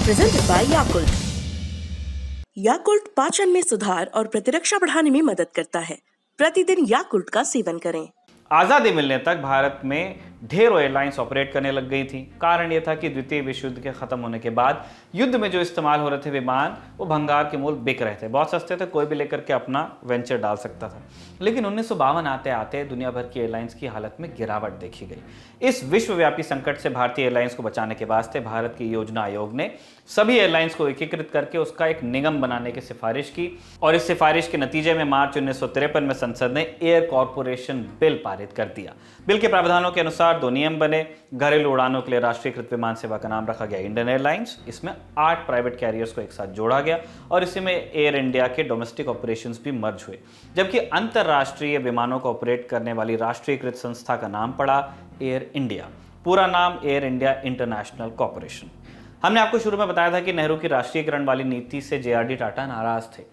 presented by Yakult। Yakult पाचन में सुधार और प्रतिरक्षा बढ़ाने में मदद करता है। प्रतिदिन याकुल्ट का सेवन करें। आज़ादी मिलने तक भारत में ढेरों एयरलाइंस ऑपरेट करने लग गई थी। कारण यह था कि द्वितीय विश्व युद्ध के खत्म होने के बाद युद्ध में जो इस्तेमाल हो रहे थे विमान, वो भंगार के मूल बिक रहे थे, बहुत सस्ते थे, कोई भी लेकर के अपना वेंचर डाल सकता था। लेकिन 1952 आते आते दुनिया भर की एयरलाइंस की हालत में गिरावट देखी गई। इस विश्वव्यापी संकट से भारतीय एयरलाइंस को बचाने के वास्ते भारत की योजना आयोग ने सभी एयरलाइंस को एकीकृत करके उसका एक निगम बनाने की सिफारिश की और इस सिफारिश के नतीजे में मार्च 1953 में संसद ने एयर कॉर्पोरेशन बिल पारित कर दिया। बिल के प्रावधानों के अनुसार दो नियम बने। घरेलू उड़ानों के लिए राष्ट्रीयकृत विमान सेवा का नाम रखा गया इंडियन एयरलाइंस। इसमें 8 प्राइवेट कैरियर्स को एक साथ जोड़ा गया और इसी में एयर इंडिया के डोमेस्टिक ऑपरेशंस भी मर्ज हुए, जबकि अंतरराष्ट्रीय विमानों को ऑपरेट करने वाली राष्ट्रीयकृत संस्था का नाम पड़ा एयर इंडिया। पूरा नाम एयर इंडिया इंटरनेशनल कॉर्पोरेशन। हमने आपको शुरू में बताया था कि नेहरू की राष्ट्रीयकरण वाली नीति से जेआरडी टाटा नाराज थे।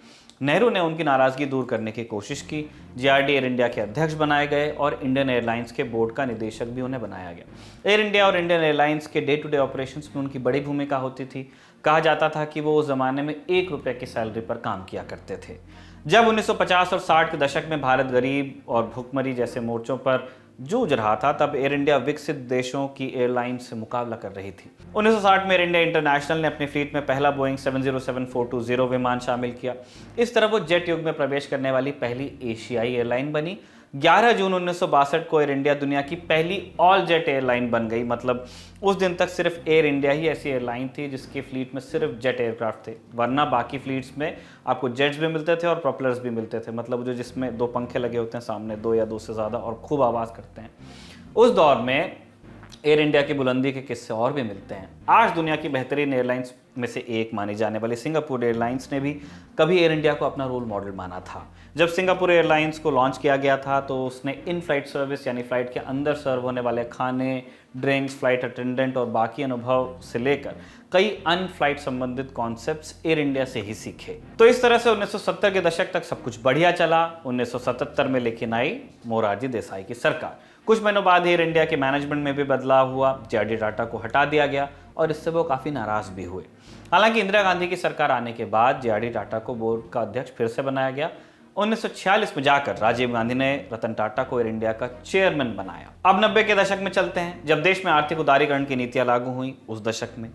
नेहरू ने उनकी नाराजगी दूर करने की कोशिश की। जेआरडी एयर इंडिया के अध्यक्ष बनाए गए और इंडियन एयरलाइंस के बोर्ड का निदेशक भी उन्हें बनाया गया। एयर इंडिया और इंडियन एयरलाइंस के डे टू डे ऑपरेशंस में उनकी बड़ी भूमिका होती थी। कहा जाता था कि वो उस जमाने में 1 रुपये की सैलरी पर काम किया करते थे। जब 1950 और 60 के दशक में भारत गरीब और भुखमरी जैसे मोर्चों पर जूझ रहा था, तब एयर इंडिया विकसित देशों की एयरलाइन से मुकाबला कर रही थी। 1960 में एयर इंडिया इंटरनेशनल ने अपनी फ्लीट में पहला बोइंग 707-420 विमान शामिल किया। इस तरह वो जेट युग में प्रवेश करने वाली पहली एशियाई एयरलाइन बनी। 11 जून 1962 को एयर इंडिया दुनिया की पहली ऑल जेट एयरलाइन बन गई। मतलब उस दिन तक सिर्फ एयर इंडिया ही ऐसी एयरलाइन थी जिसकी फ्लीट में सिर्फ जेट एयरक्राफ्ट थे, वरना बाकी फ्लीट्स में आपको जेट्स भी मिलते थे और प्रोपेलर्स भी मिलते थे। मतलब जो जिसमें 2 पंखे लगे होते हैं सामने, 2 या 2 से ज़्यादा, और खूब आवाज़ करते हैं। उस दौर में एयर इंडिया की बुलंदी के किस्से और भी मिलते हैं। आज दुनिया की बेहतरीन एयरलाइंस में से एक मानी जाने वाली सिंगापुर एयरलाइंस ने भी कभी एयर इंडिया को अपना रोल मॉडल माना था। जब सिंगापुर एयरलाइंस को लॉन्च किया गया था तो उसने इन फ्लाइट सर्विस यानी फ्लाइट के अंदर सर्व होने वाले खाने, ड्रिंक्स, फ्लाइट अटेंडेंट और बाकी अनुभव से लेकर कई अन्य फ्लाइट संबंधित कॉन्सेप्ट्स एयर इंडिया से ही सीखे। तो इस तरह से 1970 के दशक तक सब कुछ बढ़िया चला। 1977 में लेकिन आई मोरारजी देसाई की सरकार। कुछ महीनों बाद एयर इंडिया के मैनेजमेंट में भी बदलाव हुआ। जेआरडी टाटा को हटा दिया गया और इससे वो काफ़ी नाराज भी हुए। हालांकि इंदिरा गांधी की सरकार आने के बाद जेआरडी टाटा को बोर्ड का अध्यक्ष फिर से बनाया गया। 1946 में जाकर राजीव गांधी ने रतन टाटा को एयर इंडिया का चेयरमैन बनाया। अब 90 के दशक में चलते हैं, जब देश में आर्थिक उदारीकरण की नीतियां लागू हुई। उस दशक में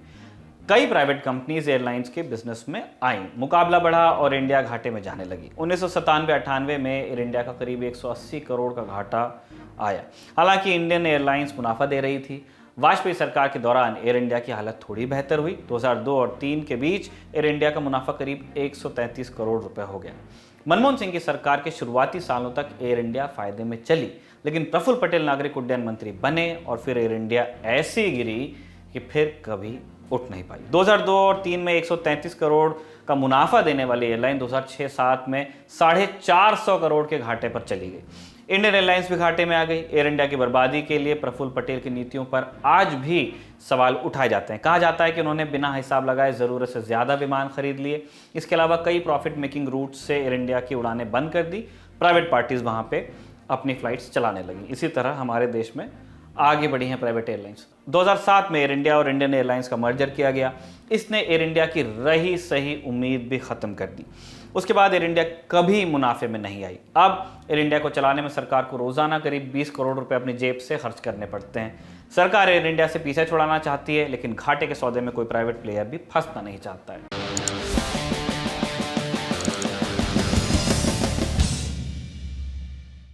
कई प्राइवेट कंपनीज एयरलाइंस के बिजनेस में आईं, मुकाबला बढ़ा और इंडिया घाटे में जाने लगी। 1997-98 में एयर इंडिया का करीब 180 करोड़ का घाटा आया। हालांकि इंडियन एयरलाइंस मुनाफा दे रही थी। वाजपेयी सरकार के दौरान एयर इंडिया की हालत थोड़ी बेहतर हुई। 2002 और 3 के बीच एयर इंडिया का मुनाफा करीब 133 करोड़ रुपए हो गया। मनमोहन सिंह की सरकार के शुरुआती सालों तक एयर इंडिया फायदे में चली, लेकिन प्रफुल्ल पटेल नागरिक उड्डयन मंत्री बने और फिर एयर इंडिया ऐसी गिरी कि फिर कभी उठ नहीं पाई। 2002 और 3 में 133 करोड़ का मुनाफा देने वाली एयरलाइन 2006-07 में 450 करोड़ के घाटे पर चली गई। इंडियन एयरलाइंस भी घाटे में आ गई। एयर इंडिया की बर्बादी के लिए प्रफुल्ल पटेल की नीतियों पर आज भी सवाल उठाए जाते हैं। कहा जाता है कि उन्होंने बिना हिसाब लगाए ज़रूरत से ज़्यादा विमान खरीद लिए। इसके अलावा कई प्रॉफिट मेकिंग रूट से एयर इंडिया की उड़ानें बंद कर दी। प्राइवेट पार्टीज वहां पे अपनी फ्लाइट्स चलाने लगी। इसी तरह हमारे देश में आगे बढ़ी हैं प्राइवेट एयरलाइंस। 2007 में एयर इंडिया और इंडियन एयरलाइंस का मर्जर किया गया। इसने एयर इंडिया की रही सही उम्मीद भी खत्म कर दी। उसके बाद एयर इंडिया कभी मुनाफे में नहीं आई। अब एयर इंडिया को चलाने में सरकार को रोजाना करीब 20 करोड़ रुपए अपनी जेब से खर्च करने पड़ते हैं। सरकार एयर इंडिया से पीछे छुड़ाना चाहती है, लेकिन घाटे के सौदे में कोई प्राइवेट प्लेयर भी फंसना नहीं चाहता है।